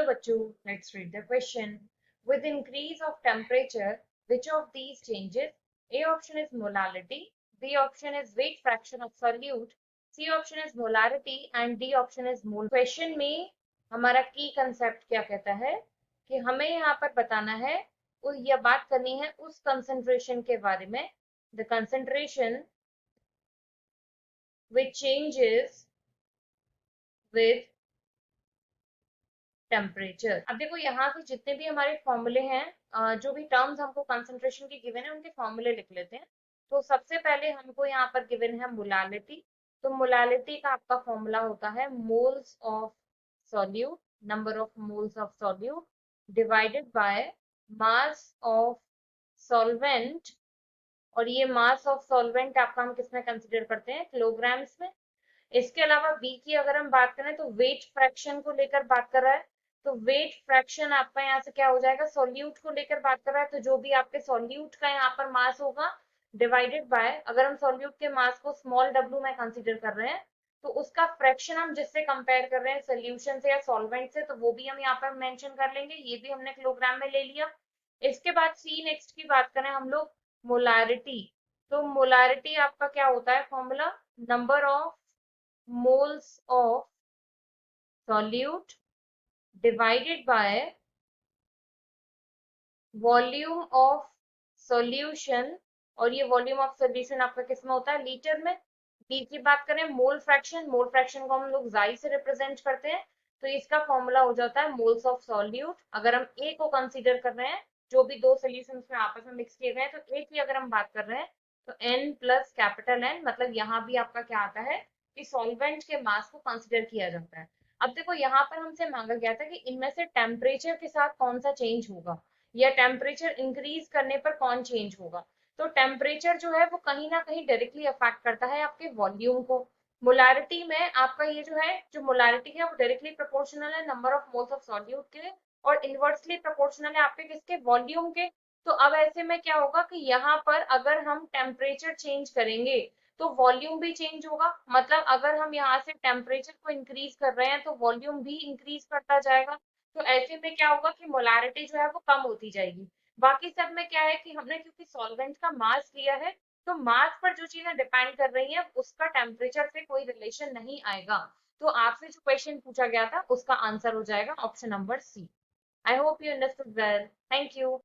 बच्चों, let's read the question. With increase of temperature, which of these changes? A option is molality, B option is weight fraction of solute, C option is molarity and D option is mole. Question में हमारा की concept क्या कहता है कि हमें यहाँ पर बताना है और यह बात करनी है उस concentration के बारे में, the concentration which changes with temperature. अब देखो यहाँ से जितने भी हमारे फॉर्मूले हैं, जो भी टर्म्स हमको कंसंट्रेशन के गिवन है उनके फॉर्मूले लिख लेते हैं। तो सबसे पहले हमको यहाँ पर गिवन है मोलालिटी। तो मोलालिटी का आपका फॉर्मूला होता है moles of solute, number of moles of solute divided by mass of solvent. और ये मास ऑफ सॉल्वेंट आपका हम किसमें कंसिडर करते हैं? किलोग्राम्स में। इसके अलावा बी की अगर हम बात करें तो वेट फ्रैक्शन को लेकर बात कर रहा है। तो वेट फ्रैक्शन आपका यहाँ से क्या हो जाएगा? सॉल्यूट को लेकर बात कर रहा है, तो जो भी आपके सॉल्यूट का यहाँ पर मास होगा डिवाइडेड बाय, अगर हम सॉल्यूट के मास को स्मॉल w में कंसीडर कर रहे हैं तो उसका फ्रैक्शन हम जिससे कंपेयर कर रहे हैं सोल्यूशन से या सॉल्वेंट से, तो वो भी हम यहाँ पर मेंशन कर लेंगे। ये भी हमने किलोग्राम में ले लिया। इसके बाद सी नेक्स्ट की बात करें हम लोग, मोलारिटी। तो मोलारिटी आपका क्या होता है formula? Number of moles of solute divided by volume of solution। और ये वॉल्यूम ऑफ सोल्यूशन आपका किसमें होता है? लीटर में। बी की बात करें मोल फ्रैक्शन, मोल फ्रैक्शन को हम लोग जाई से रिप्रेजेंट करते हैं, तो इसका फॉर्मूला हो जाता है मोल्स ऑफ सॉल्यूट। अगर हम ए को कंसीडर कर रहे हैं, जो भी दो सोल्यूशंस में आपस में मिक्स किए गए हैं, तो ए की अगर हम बात कर रहे हैं तो एन प्लस कैपिटल एन, मतलब यहाँ भी आपका क्या आता है कि सॉल्वेंट के मास को कंसीडर किया जाता है। अब देखो यहाँ पर हमसे मांगा गया था कि इनमें से टेम्परेचर के साथ कौन सा चेंज होगा या टेम्परेचर इंक्रीज करने पर कौन चेंज होगा। तो टेम्परेचर जो है वो कहीं ना कहीं डायरेक्टली अफेक्ट करता है आपके वॉल्यूम को। मोलारिटी में आपका ये जो है, जो मोलारिटी है वो डायरेक्टली प्रोपोर्शनल है number of moles of solute के, और इनवर्सली प्रोपोर्शनल है आपके किसके? वॉल्यूम के। तो अब ऐसे में क्या होगा कि यहाँ पर अगर हम टेम्परेचर चेंज करेंगे तो वॉल्यूम भी चेंज होगा। मतलब अगर हम यहाँ से टेम्परेचर को इंक्रीज कर रहे हैं तो वॉल्यूम भी इंक्रीज करता जाएगा। तो ऐसे में क्या होगा कि मोलारिटी जो है वो कम होती जाएगी। बाकी सब में क्या है कि हमने क्योंकि सॉल्वेंट का मास लिया है, तो मास पर जो चीजें डिपेंड कर रही है उसका टेम्परेचर से कोई रिलेशन नहीं आएगा। तो आपसे जो क्वेश्चन पूछा गया था उसका आंसर हो जाएगा option number C. I hope you understood well. Thank you.